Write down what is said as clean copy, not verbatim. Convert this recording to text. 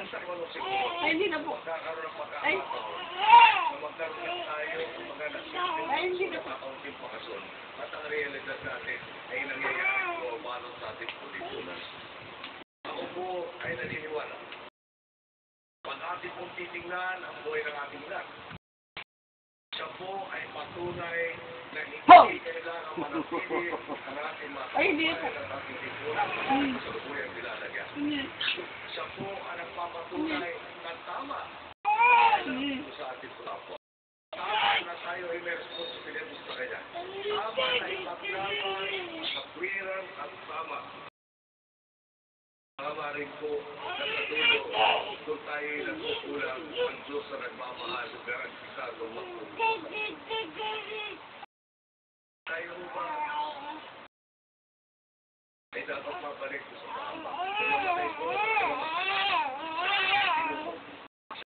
ang sa walong siguro, Ay, hindi na po. magkakaroon ng Ay. pagkakataon na magkaroon tayo ng mga Ay, hindi na po. nakaunting pakasyon. At ang realidad natin ay nangyayari po balot sa ating kulitunan. Ako po ay naniniwala. Pag ating pong titingnan ang buhay ng ating lahat, siya po ay patunay na hindi kailangan manatili ang ating mga Ay, hindi po. at ating lipunan sa lubuyang nilalagyan. Siya po ang nagpapatunay na tama sa ating kapwa. Tama na tayo ay may responsibilidad sa kanya. Tama na ipaglaban sa kapwiran at tama. Tama rin po na katulog kung tayo ay nagkukulang ang Diyos na nagmamahal sa garantisado magkukulang. Tayo ba ay dapat mabalik